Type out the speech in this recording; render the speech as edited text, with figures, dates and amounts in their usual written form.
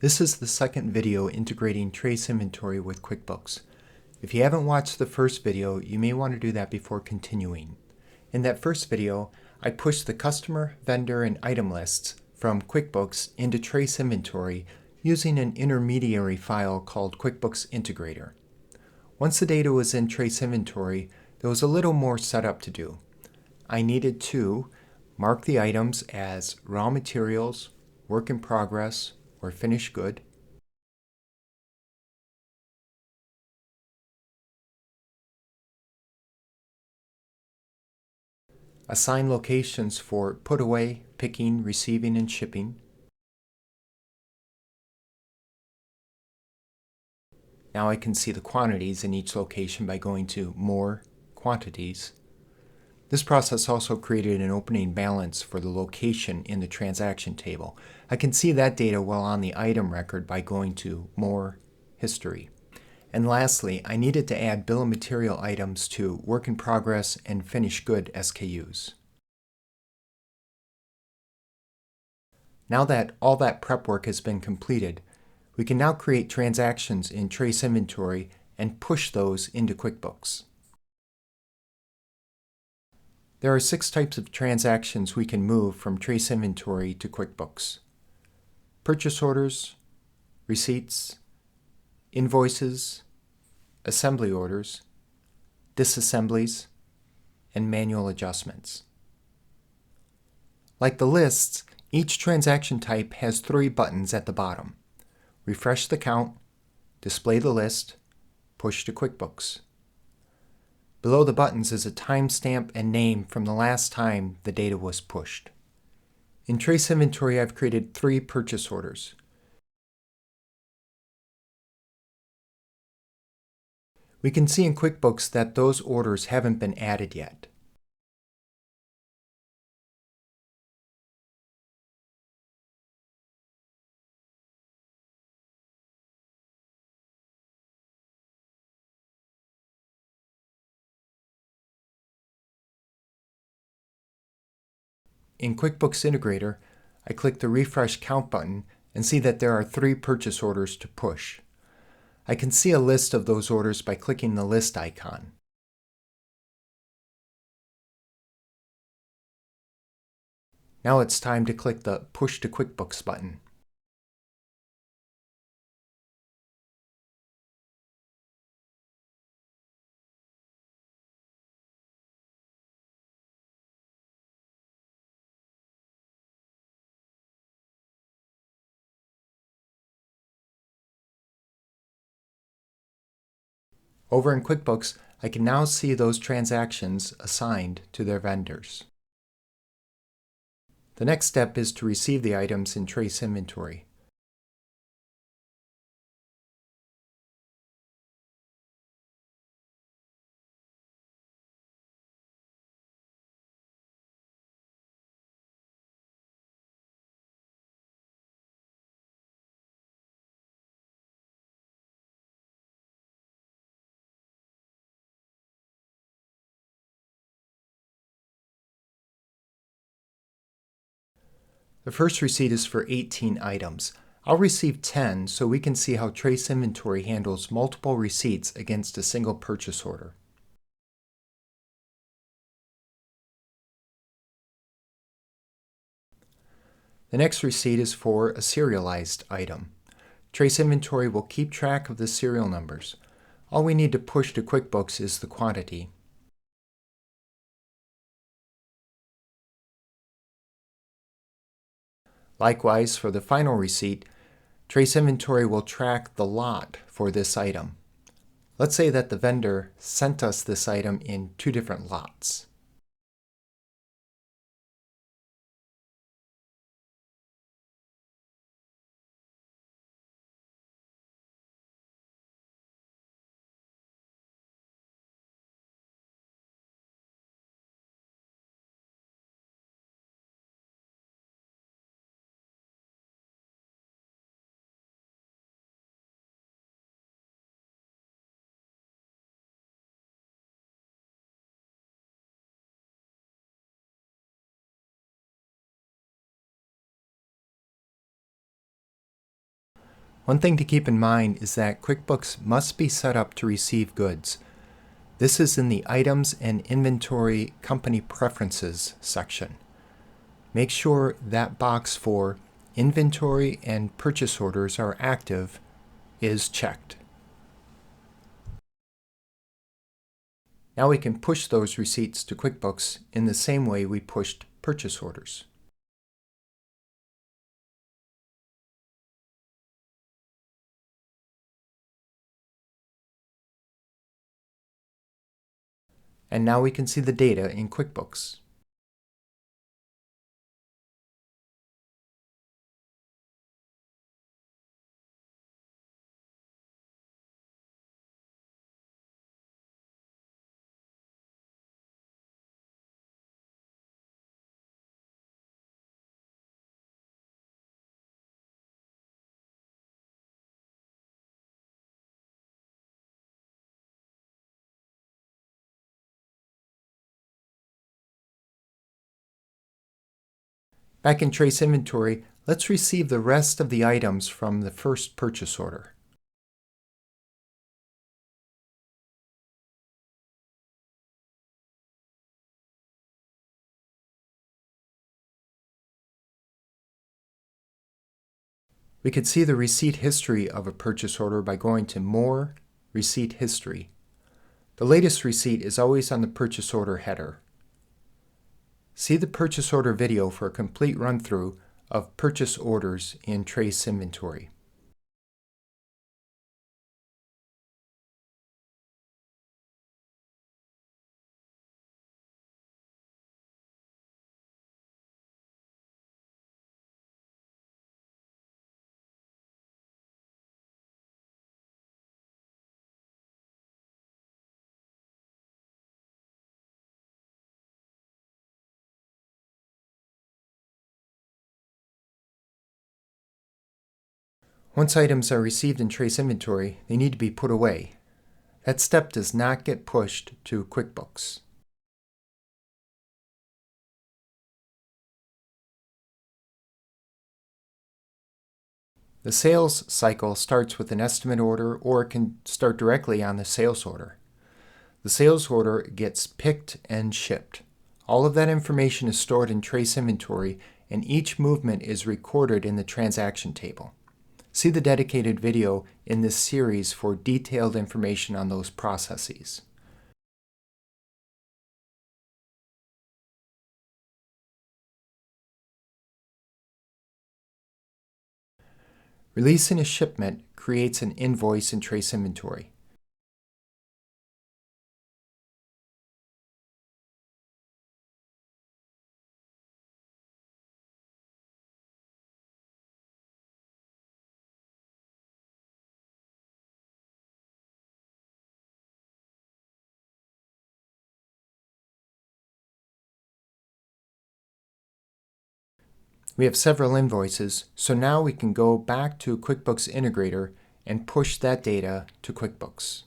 This is the second video integrating Trayse Inventory with QuickBooks. If you haven't watched the first video, you may want to do that before continuing. In that first video, I pushed the customer, vendor, and item lists from QuickBooks into Trayse Inventory using an intermediary file called QuickBooks Integrator. Once the data was in Trayse Inventory, there was a little more setup to do. I needed to mark the items as raw materials, work in progress, or finished good, assign locations for put away, picking, receiving, and shipping. Now I can see the quantities in each location by going to More, Quantities. This process also created an opening balance for the location in the transaction table. I can see that data while on the item record by going to More, History. And lastly, I needed to add bill of material items to Work in Progress and Finished Good SKUs. Now that all that prep work has been completed, we can now create transactions in Trayse Inventory and push those into QuickBooks. There are 6 types of transactions we can move from Trayse Inventory to QuickBooks: purchase orders, receipts, invoices, assembly orders, disassemblies, and manual adjustments. Like the lists, each transaction type has 3 buttons at the bottom: refresh the count, display the list, push to QuickBooks. Below the buttons is a timestamp and name from the last time the data was pushed. In Trayse Inventory, I've created 3 purchase orders. We can see in QuickBooks that those orders haven't been added yet. In QuickBooks Integrator, I click the Refresh Count button and see that there are 3 purchase orders to push. I can see a list of those orders by clicking the list icon. Now it's time to click the Push to QuickBooks button. Over in QuickBooks, I can now see those transactions assigned to their vendors. The next step is to receive the items in Trayse Inventory. The first receipt is for 18 items. I'll receive 10 so we can see how Trayse Inventory handles multiple receipts against a single purchase order. The next receipt is for a serialized item. Trayse Inventory will keep track of the serial numbers. All we need to push to QuickBooks is the quantity. Likewise, for the final receipt, Trayse Inventory will track the lot for this item. Let's say that the vendor sent us this item in 2 different lots. One thing to keep in mind is that QuickBooks must be set up to receive goods. This is in the Items and Inventory Company Preferences section. Make sure that box for Inventory and Purchase Orders are active is checked. Now we can push those receipts to QuickBooks in the same way we pushed purchase orders. And now we can see the data in QuickBooks. Back in Trayse Inventory, let's receive the rest of the items from the first purchase order. We could see the receipt history of a purchase order by going to More, Receipt History. The latest receipt is always on the purchase order header. See the purchase order video for a complete run-through of purchase orders in Trayse Inventory. Once items are received in Trayse Inventory, they need to be put away. That step does not get pushed to QuickBooks. The sales cycle starts with an estimate order, or it can start directly on the sales order. The sales order gets picked and shipped. All of that information is stored in Trayse Inventory, and each movement is recorded in the transaction table. See the dedicated video in this series for detailed information on those processes. Releasing a shipment creates an invoice in Trayse Inventory. We have several invoices, so now we can go back to QuickBooks Integrator and push that data to QuickBooks.